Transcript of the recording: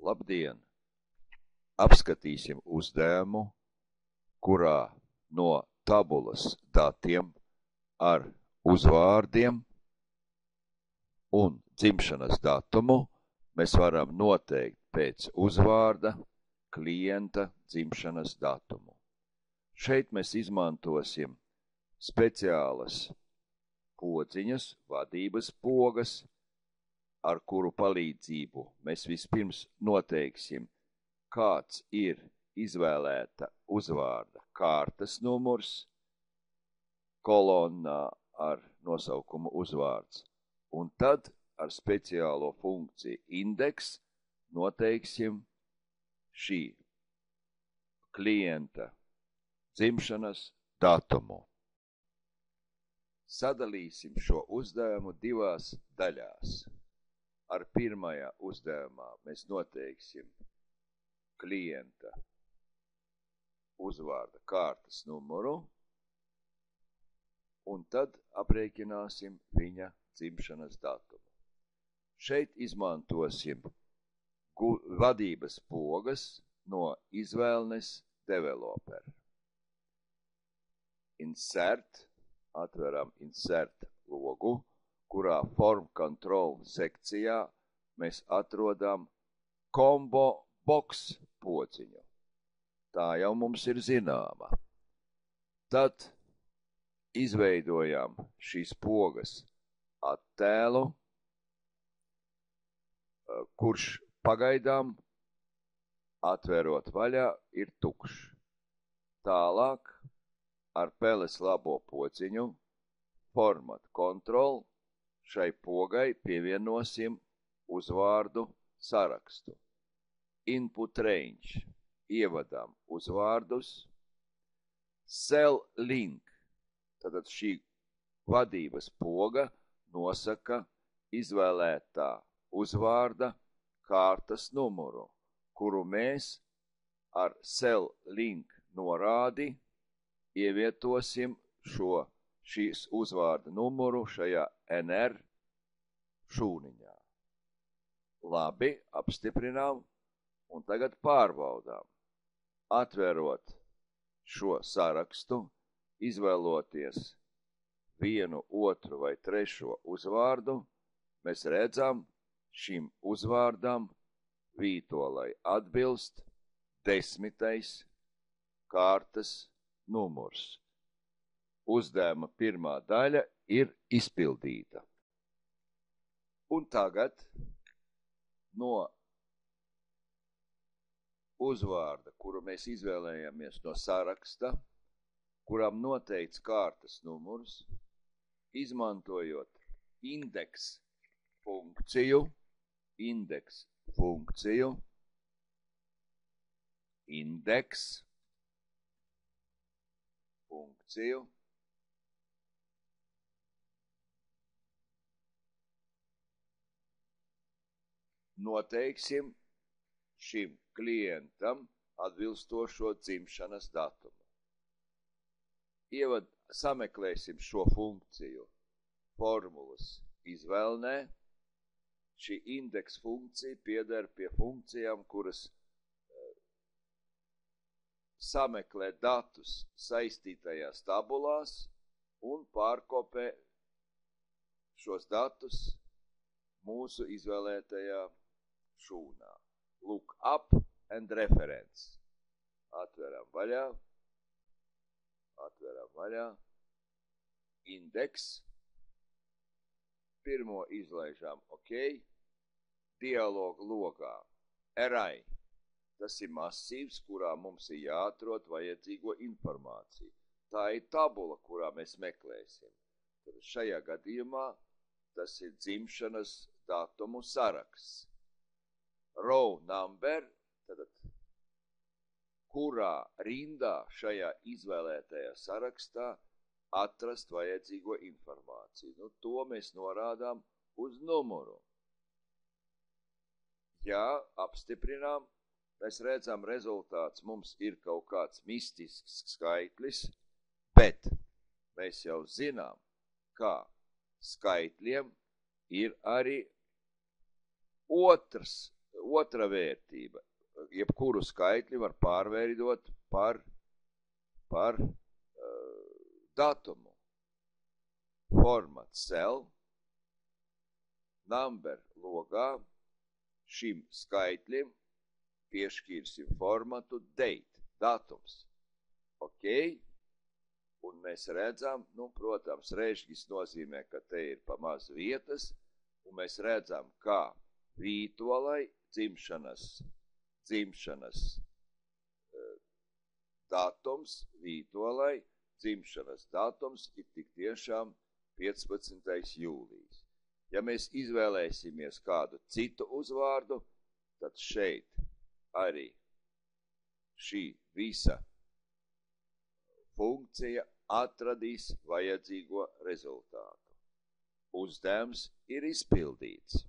Labdien! Apskatīsim uzdevumu, kurā no tabulas datiem ar uzvārdiem un dzimšanas datumu mēs varam noteikt pēc uzvārda klienta dzimšanas datumu. Šeit mēs izmantosim speciālas podziņas, vadības pogas, ar kuru palīdzību mēs vispirms noteiksim, kāds ir izvēlēta uzvārda kārtas numurs kolonnā ar nosaukumu uzvārds, un tad ar speciālo funkciju indeks noteiksim šī klienta dzimšanas datumu. Sadalīsim šo uzdevumu divās daļās. Ar pirmajā uzdevumā mēs noteiksim klienta uzvārda kārtas numuru, un tad aprēķināsim viņa dzimšanas datumu. Šeit izmantosim vadības pogas no izvēlnes developer. Insert, atveram insert logu, kurā form control sekcijā mēs atrodam combo box podziņu. Tā jau mums ir zināma. Tad izveidojam šīs pogas attēlu, kurš pagaidām atverot vaļā ir tukšs. Tālāk ar peles labo podziņu format control šai pogai pievienosim uzvārdu sarakstu. Input range ievadām uzvārdus. Cell link, tātad šī vadības poga nosaka izvēlētā uzvārda kārtas numuru, kuru mēs ar cell link norādi ievietosim šīs uzvārda numuru šajā NR šūniņā. Labi, apstiprinām un tagad pārbaudām. Atverot šo sarakstu, izvēloties vienu, otru vai trešo uzvārdu, mēs redzam šim uzvārdam vītolai atbilst 10. kārtas numurs. Uzdevuma pirmā daļa ir izpildīta. Un tagad no uzvārda, kuru mēs izvēlējāmies no saraksta, kuram noteikts kārtas numurs, izmantojot indeks funkciju, noteiksim šim klientam atbilstošo dzimšanas datumu. Sameklēsim šo funkciju formulas izvēlnē. Šī indeks funkcija pieder pie funkcijām, kuras sameklē datus saistītajās tabulās un pārkopē šos datus mūsu izvēlētajā šūnā. Look up and reference. Atveram vaļā. Indeks. Pirmo izlaižām OK. Dialogu logā. Array. Tas ir masīvs, kurā mums ir jāatrod vajadzīgo informāciju. Tā ir tabula, kurā mēs meklēsim. Tad šajā gadījumā tas ir dzimšanas datumu saraksts. Row number, tad kurā rindā šajā izvēlētajā sarakstā atrast vajadzīgo informāciju. To mēs norādām uz numuru. Ja apstiprinām, mēs redzam, rezultāts mums ir kaut kāds mistisks skaitlis, bet mēs jau zinām, ka skaitļiem ir arī otra vērtība. Jebkuru skaitli var pārveidot par datumu. Format cell, number logā, šim skaitlim piešķirsim formatu date, datums. Ok? Un mēs redzam, protams, režģis nozīmē, ka te ir pa maz vietas, un mēs redzam, kā Vītolai dzimšanas datums, Vītolai dzimšanas datums ir tik tiešām 15. jūlijas. Ja mēs izvēlēsimies kādu citu uzvārdu, tad šeit arī šī visa funkcija atradīs vajadzīgo rezultātu. Uzdevums ir izpildīts.